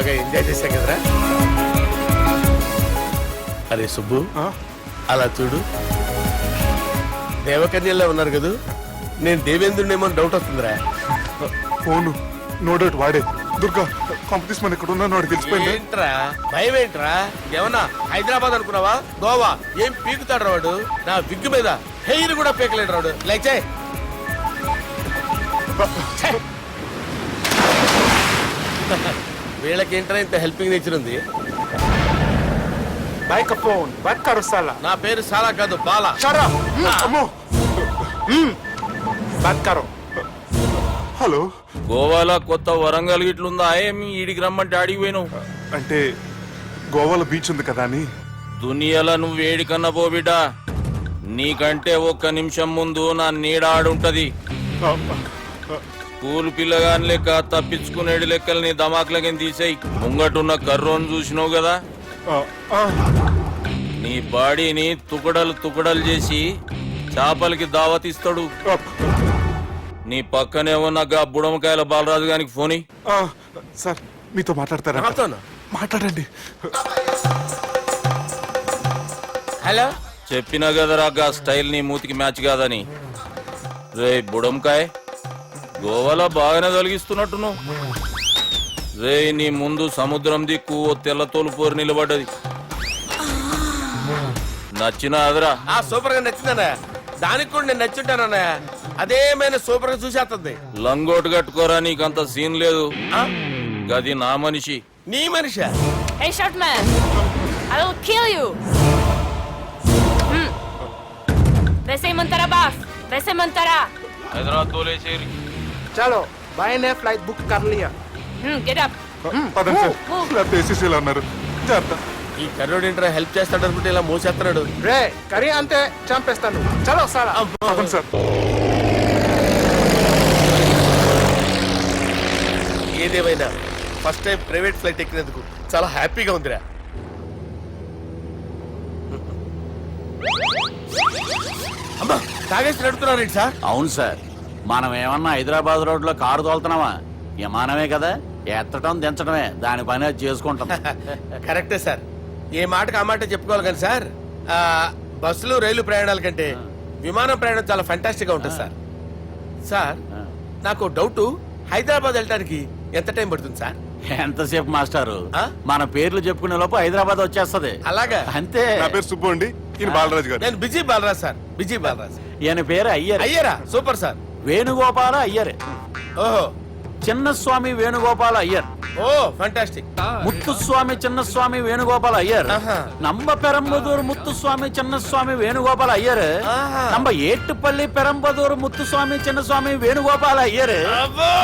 బాగా ఎంజాయ్ చేశాం కదరా. అరే సుబ్బు, అలా చూడు, దేవకన్యల్లో ఉన్నారు కదా. నేను దేవేంద్రుడేమో డౌట్ వస్తుందిరా. ఫోను నో డౌట్ వాడే. దుర్గా కాంపిటీషన్ మన ఇక్కడ ఉన్నాను వాడు తెలిసిపోయింది. ఏంట్రా భయం ఏంట్రా? ఏమన్నా హైదరాబాద్ అనుకున్నావా? గోవా ఏం పీకుతాడు రాడు. నా విగ్గు మీద హెయిర్ కూడా పీకలేడు రాడు. లేచే వీళ్ళకేంట్రా ఇంత హెల్పింగ్ నేచర్ ఉంది. బైక్ ఫోన్ బైక్ కరో సాలా. నా పేరు సాలా కాదు, బాలా. షరా అమ్మో బైక్ కరో. హలో, గోవాలో కొత్త వరంగల్ గిట్లుందా? ఏమి ఈడికి రమ్మంటే అడిగి పోయినావు? అంటే గోవాలో బీచ్ ఉంది కదా అని. దునియాలో నువ్వు వేడికన్నా పో బిడ్డ. నీకంటే ఒక్క నిమిషం ముందు నా నీడ ఆడుంటది. స్కూల్ పిల్లగాని లెక్క తప్పించుకునేడు లెక్కలు నీ దమాకులకి తీసేయి. ముంగటున్న కర్రోని చూసినావు కదా, నీ బాడీని తుకడలు తుకడలు చేసి చేపలకి దావతిస్తాడు. నీ పక్కనే ఉన్న బుడమకాయల బాలరాజు గారికి ఫోని. సార్ మీతో మాట్లాడతారా? మాట్లాడండి. హలో, చెప్పినా కదరా గా స్టైల్ నీ మూతికి మ్యాచ్ కాదని. రే బుడంకాయ్, గోవాలో బాగానే తొలగిస్తున్నట్టును. రే నీ ముందు సముద్రం దిక్కు ఓ తెల్ల తోలుపోరు నిలబడ్డది. నచ్చిన అదరా? సూపర్ గా నచ్చిందన్నా. దానికి కూడా నేను నచ్చుంటానన్నా. అదేమైనా సూపర్ గా చూసేస్తుంది. లంగోటు కట్టుకోరా, నీకంత సీన్ లేదు. గది నా మనిషి. నీ మనిషి? Hey short man, I will kill you. वैसे ही मंतरा बास, वैसे मंतरा. హైదరాబాద్ తోలేసేరి. चलो भाई ने फ्लाइट बुक कर लिया. Get up. పదండి సార్, లేకపోతే ఏసీసీలో ఉన్నారు. జాగ్రత్త. ఈ కర్రోడు ఏంట్రా హెల్ప్ చేస్తాడు అనుకుంటే ఇలా మోసేస్తున్నాడు. రే కరీ అంతే చంపేస్తాను. చలో సాలా. పదండి సార్. ఏదేమైనా ఫస్ట్ టైం ప్రైవేట్ ఫ్లైట్ ఎక్కినందుకు చాలా హ్యాపీగా ఉందిరా. అమ్మా, తాగేసి నడుపుతున్నారేంటి సార్? అవును సార్, మనం ఏమన్నా హైదరాబాద్ రోడ్ లో కారు తోలుతున్నామా? విమానమే కదా, ఎత్తడం దించడమే దాని పని అది చేసుకుంటాం. కరెక్టే సార్. ఏ మాటకు ఆ మాట చెప్పుకోవాలి కానీ సార్, బస్సులు రైలు ప్రయాణాల కంటే విమానం ప్రయాణం చాలా ఫంటాస్టిక్ గా ఉంటుంది సార్. సార్ నాకు డౌట్, హైదరాబాద్ వెళ్ళడానికి ఎంత టైం పడుతుంది సార్? ఎంతసేపు మాస్టారు, మన పేర్లు చెప్పుకునే లోపు హైదరాబాద్ వచ్చేస్తది. అలాగా? అంతే. నా పేరు సుబ్బు అండి, ఈయన బాలరాజు గారు. నేను BG Balaraj sir. BG Balaraj. ఈయన పేరు అయ్యర్. అయ్యరా? Super sir. వేణుగోపాల అయ్యర్. ఓహో, చిన్నస్వామి వేణుగోపాల అయ్యర్. ఓ ఫంటాస్టిక్. ముత్తుస్వామి చిన్నస్వామి వేణుగోపాల అయ్యర్. நம்ம பெரம்பதூர் முத்துசுவாமி சின்னசுவாமி வேணுகோபால ஐயர். நம்ம ஏட்டுப்பள்ளி பெரம்பதூர் முத்துசுவாமி சின்னசுவாமி வேணுகோபால ஐயர்.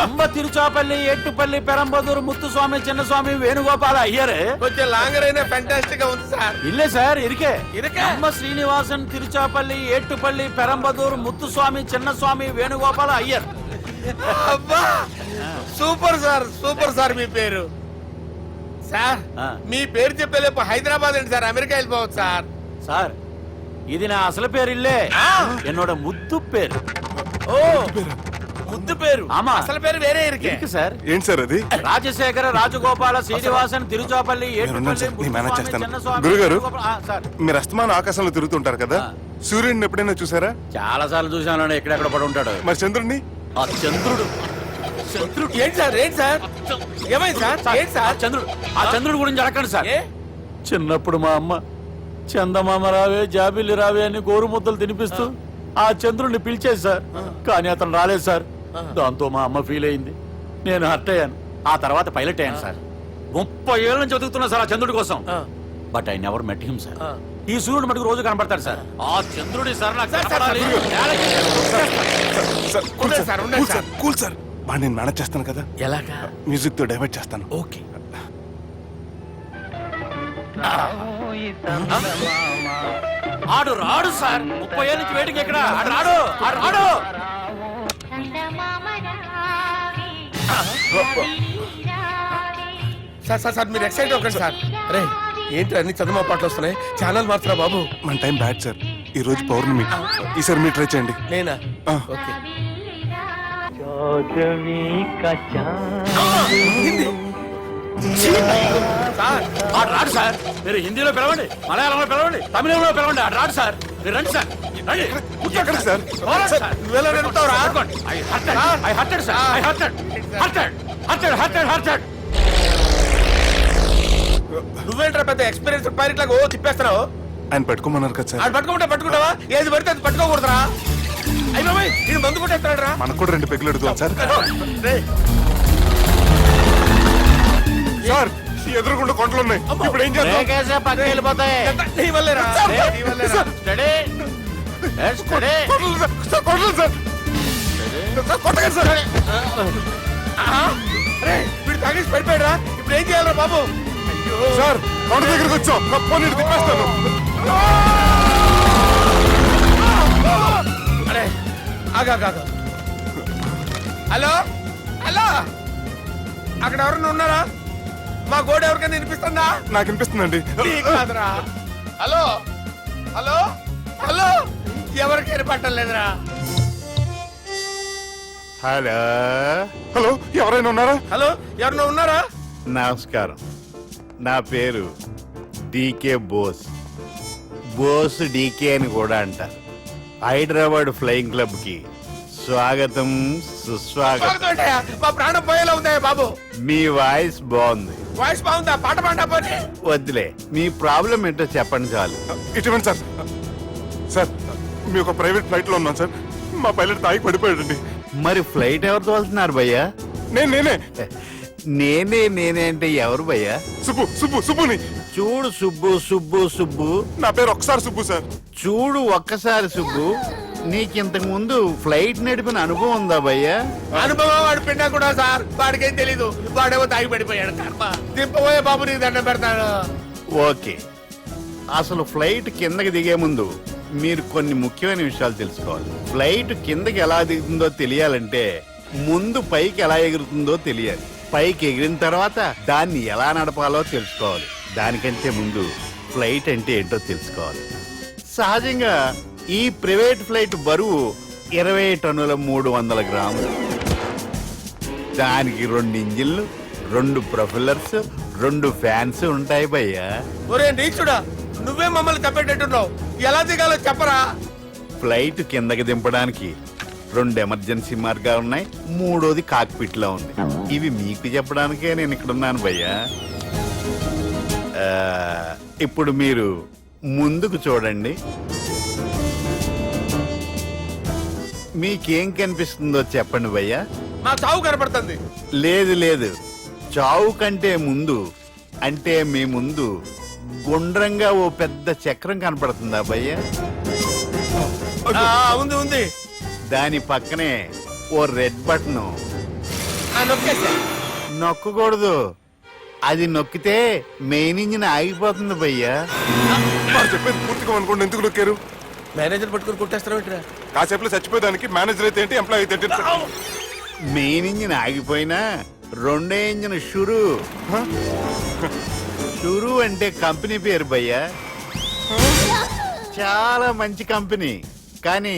நம்ம తిరుచాపల్లి ఏట్టుపల్లి పెరంబదూర్ ముత్తుస్వామి చిన్నస్వామి వేణుగోపాల అయ్యర్. కొంచెం లాంగర్ అయినా ఫంటాస్టిక్ గా ఉంది సార్. ఇల్లే సార్ ఇరికే. நம்ம శ్రీనివాసన్ తిరుచాపల్లి ఏట్టుపల్లి పెరంబదూర్ ముత్తుస్వామి చిన్నస్వామి వేణుగోపాల అయ్యర్. అబ్బా సూపర్ సార్, సూపర్ సార్. మీ పేరు సార్, మీ పేరు చెప్పేలేపు హైదరాబాద్ ఏంటి సార్, అమెరికా వెళ్ళిపోవచ్చు సార్. సార్ ఇది నా అసలు పేరు ఇల్లే, என்னோட ముద్దు పేరు. ఓ ముద్దు పేరు? ఆమా, అసలు పేరు వేరే ఇరికే సార్. ఏంటి సార్ అది? రాజశేఖర రాజగోపాల శ్రీనివాసన్ తిరుచాపల్లి గురుగారు, మీరు అస్తమానం ఆకాశంలో తిరుగుతుంటారు కదా, సూర్యుడిని ఎప్పుడైనా చూసారా? చాలా సార్లు చూసాను, ఎక్కడెక్కడ పడి ఉంటాడు. మరి చంద్రుడిని? ఆ చంద్రుడు. ఏంటి సార్? ఏంటి సార్? ఏమైంది సార్? ఏంటి సార్? చంద్రుడు. ఆ చంద్రుడు గురించి అడగండి సార్. చిన్నప్పుడు మా అమ్మ చందమామ రావే జాబిల్లి రావే అని గోరు ముద్దలు తినిపిస్తూ ఆ చంద్రుడిని పిలిచేది సార్. కానీ అతను రాలేదు సార్. దాంతో మా అమ్మ ఫీల్ అయింది, నేను హర్ట్ అయ్యాను. ఆ తర్వాత పైలట్ అయ్యాను సార్. 30 ఏళ్ళ నుంచి చదువుతున్నా సార్ ఆ చంద్రుడి కోసం. But I never met him sir. ఈ సూర్యుడు మటుకు రోజు కనపడతాడు సార్. ఆ చంద్రుడి సార్ నాకు కూల్ సార్. బాగా నేను మేనేజ్ చేస్తాను కదా. ఎలాగా? మ్యూజిక్ తో డైవర్ట్ చేస్తాను. ఓకే. ఆడు రాడు సార్. 30 ఏళ్ళ నుంచి వేడికి ఎక్కడ రాడు. రాడు. సార్ సార్ మీరు ఎక్సైట్ అవ్వకండి సార్. రే ఏంటి అన్ని చదువు పాటలు వస్తున్నాయి, ఛానల్ మార్చరా బాబు. మన టైం బ్యాడ్ సార్, ఈ రోజు పౌర్ణమి. ఈసారి మీరు ట్రై చేయండి. నేనా? ఓకే. సార్ ఆడు రాడు సార్. మీరు హిందీలో పిలవండి, మలయాళంలో పిలవండి, తమిళంలో పిలవండి, ఆడు రాడు సార్. మీరు రండి సార్, రండి. ఎక్కడికి సార్? పోరాడు సార్. నువ్వెలా నడుపుతావురా? పట్టుకోండి. I hurted, sir. I hurted. నువ్వేంట్రా పెద్ద ఎక్స్పీరియన్స్ పైరెట్ లాగా ఓ తిప్పేస్తున్నావు. ఆయన పెట్టుకోమన్నారు కదా సార్. ఆడు పట్టుకుంటా పట్టుకుంటావా? ఏది పడితే అది పట్టుకోకూడదురా. అయ్యి బాబాయ్ ఇది మందు కొట్టేస్తాడు రా. మనకు కూడా 2 పెగ్గులు ఎడుగుతాం సార్. సార్ ఎదురుకుండా కొండలు ఉన్నాయి, ఇప్పుడు ఏం చేద్దాం? పక్కకి వెళ్ళిపోతాయి. నీ వల్లేరా. నీ వల్లేరా. Kondalu sir, sir, Kondalu sir. Sir, కొట్టకండి సార్. ఆహా. రే, వీడు తాగేసి పడిపోయాడు రా. ఇప్పుడు ఏం చేయాలరా బాబు? అయ్యో సార్ కొండ దగ్గరికి వచ్చాం, పోనీ తిప్పేస్తాను. అరే ఆగా హలో హలో, అక్కడ ఎవరన్నా ఉన్నారా? మా గోడ ఎవరికైనా వినిపిస్తుందా? నాకు వినిపిస్తుందండి. నీకు కాదురా. హలో హలో హలో, ఎవరికి వినపట్టలేదురా. హలో హలో ఎవరైనా ఉన్నారా? హలో ఎవరన్నా ఉన్నారా? నమస్కారం, నా పేరు డీకే బోస్. బోస్ డీకే అని కూడా అంటారు. హైదరాబాద్ ఫ్లయింగ్ క్లబ్ కి స్వాగతం సుస్వాగతం. స్వాగతం ఏంటయ్యా? మా ప్రాణం పోయేలా ఉందా బాబు? మీ వాయిస్ బాగుంది. వాయిస్ బాగుందా? పాట పాడా పోనీ. వద్దులే, మీ ప్రాబ్లం ఏంటో చెప్పండి చాలు. ఇటువంటి సార్, సార్ మీ ఒక ప్రైవేట్ ఫ్లైట్ లో ఉన్నాం సార్. మా పైలట్ తాగి పడిపోయాడండి. మరి ఫ్లైట్ ఎవరు తోలుతున్నారు భయ్యా? నేనే నేనే అంటే ఎవరు భయ్యా? సుబ్బుని. చూడు సుబ్బు, నా పేరు ఒకసారి సుబ్బు సార్. చూడు ఒక్కసారి సుబ్బు, నీకింతకు ముందు ఫ్లైట్ నడిపిన అనుభవం ఉందా భయ్యా? అనుభవం వాడు పిన్నా కూడా సార్, వాడికేం తెలీదు. వాడేమో తాగి పడిపోయాడు. కర్మ. దింపబోయే బాబు నీకు దండం పెడతాడు. ఓకే, అసలు ఫ్లైట్ కిందకి దిగే ముందు మీరు కొన్ని ముఖ్యమైన విషయాలు తెలుసుకోవాలి. ఫ్లైట్ కిందకి ఎలా దిగుతుందో తెలియాలంటే ముందు పైకి ఎలా ఎగురుతుందో తెలియాలి. పైకి ఎగిరిన తర్వాత దాన్ని ఎలా నడపాలో తెలుసుకోవాలి. దానికంటే ముందు ఫ్లైట్ అంటే ఏంటో తెలుసుకోవాలి. సహజంగా ఈ ప్రైవేట్ ఫ్లైట్ బరువు 20 టన్నుల 300 గ్రాములు. దానికి 2 ఇంజిన్లు, 2 ప్రొఫెల్లర్స్, 2 ఫ్యాన్స్ ఉంటాయి భయ్యా. ఒరే నీచుడా, నువ్వే మమ్మల్ని తప్పేటట్టున్నావు. ఎలా దిగాలో చెప్పరా? ఫ్లైట్ కిందకి దింపడానికి 2 ఎమర్జెన్సీ మార్గాలు ఉన్నాయి, 3వది కాక్పిట్ లో ఉంది. ఇవి మీకు చెప్పడానికే నేను ఇక్కడ ఉన్నాను భయ్యా. ఇప్పుడు మీరు ముందుకు చూడండి. మీకేం కనిపిస్తుందో చెప్పండి భయ్యా. మా చావు కనపడుతుంది. లేదు, చావు కంటే ముందు అంటే మీ ముందు గుండ్రంగా ఓ పెద్ద చక్రం కనపడుతుందా భయ్యా? ఉంది. దాని పక్కనే ఓ రెడ్ బటన్. నొక్కేసా. నొక్కకూడదు, అది నొక్కితే మెయిన్ ఇంజిన్ ఆగిపోతుంది భయ్యా. వాడు చెప్పేది పూర్తిగా అనుకోండి, ఎందుకు నొక్కారు? మేనేజర్ పట్టుకుని కొట్టేస్తారా? కాసేపులో చచ్చిపోయేదానికి మేనేజర్ అయితే ఏంటి, ఎంప్లాయ్ అయితే ఏంటి? మెయిన్ ఇంజిన్ ఆగిపోయినా 2వ ఇంజిన్ షురు అంటే కంపెనీ పేరు భయ్యా. చాలా మంచి కంపెనీ, కానీ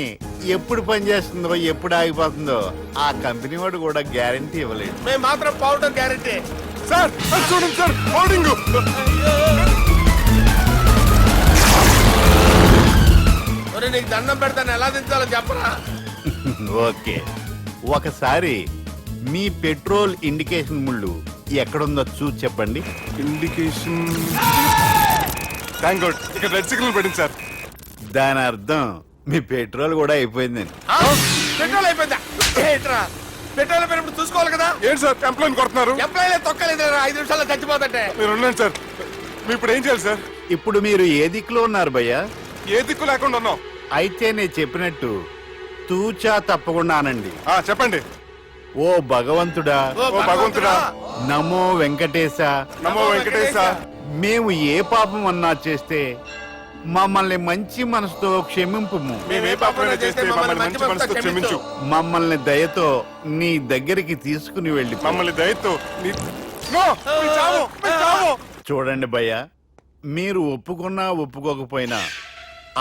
ఎప్పుడు పనిచేస్తుందో ఎప్పుడు ఆగిపోతుందో ఆ కంపెనీ వాడు కూడా గ్యారంటీ ఇవ్వలేదు. మేము మాత్రం పౌడర్ గ్యారెంటీ. సార్ అది చూడండి సార్, హోర్డింగ్. ఒరే నీకు దండం పెడతాను, ఎలా దించాలో చెప్పరా? ఓకే, ఒకసారి మీ పెట్రోల్ ఇండికేషన్ ముళ్ళు ఎక్కడుందో చూసి చెప్పండి. ఇండికేషన్. థ్యాంక్ గాడ్, ఇక్కడ రెడ్ సిగ్నల్ పడింది సార్. దాని అర్థం మీ పెట్రోల్ కూడా అయిపోయిందండి. పెట్రోల్ అయిపోయిందా? ఏంట్రా పెట్రోల్ అయిపోయినప్పుడు చూసుకోవాలి కదా. ఏంటి సార్ ఎంప్లాయ్ కొడుతున్నారు? ఎంప్లాయీ తొక్కలేదు. 5 నిమిషాల్లో చచ్చిపోతుంటే. మీరు ఉండండి సార్, మీరు ఇప్పుడు ఏం చేయాలి సార్? ఇప్పుడు మీరు ఏ దిక్కులో ఉన్నారు భయ్యా? ఏ దిక్కు లేకుండా ఉన్నాం. అయితే నేను చెప్పినట్టు తూచా తప్పకుండా అనండి. చెప్పండి. ఓ భగవంతుడా, ఓ భగవంతుడా, నమో వెంకటేశ, నమో వెంకటేశ. మేము ఏ పాపం అన్నా చేస్తే మమ్మల్ని మంచి మనసుతో క్షమింపు. మేము ఏ పాపమైనా చేస్తే మమ్మల్ని మంచి మనసుతో క్షమించు. మమ్మల్ని దయతో నీ దగ్గరికి తీసుకుని వెళ్ళి మమ్మల్ని దయతో నో, మీ చావు, మీ చావు. చూడండి భయ్యా, మీరు ఒప్పుకున్నా ఒప్పుకోకపోయినా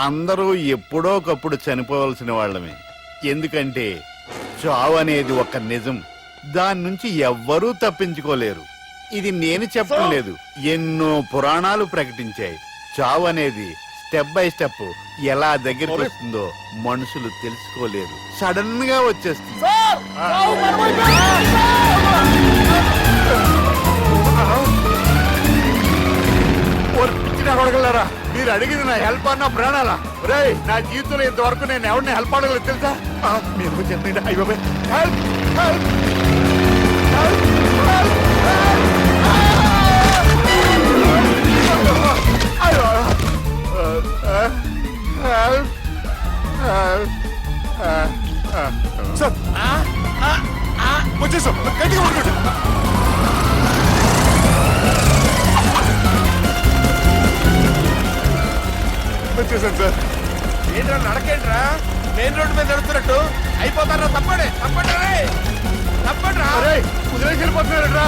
అందరూ ఎప్పుడో ఒకప్పుడు చనిపోవలసిన వాళ్ళమే. ఎందుకంటే చావు అనేది ఒక నిజం, దాని నుంచి ఎవ్వరూ తప్పించుకోలేరు. ఇది నేను చెప్పడం లేదు, ఎన్నో పురాణాలు ప్రకటించాయి. చావు అనేది స్టెప్ బై స్టెప్ ఎలా దగ్గరికి వస్తుందో మనుషులు తెలుసుకోలేరు, సడన్ గా వచ్చేస్తుంది. అడగలరా, మీరు అడిగింది నా హెల్ప్ అన్న ప్రాణాలా? రే, నా జీవితంలో ఇంతవరకు నేను ఎవరిని హెల్ప్ అడగలేదు తెలుసా? మీరు చెప్పండి. అయ్యో, హెల్ప్ హెల్ప్ సార్ వచ్చేసాం, గట్టిగా పట్టుకోండి. వచ్చేసాను సార్. ఏంట్రా నడకేంట్రా, మెయిన్ రోడ్డు మీద నడుస్తున్నట్టు అయిపోతారా? తప్పండి తప్పండి రే, తప్పండి రా. వదిలేసి వెళ్ళిపోతున్నారా?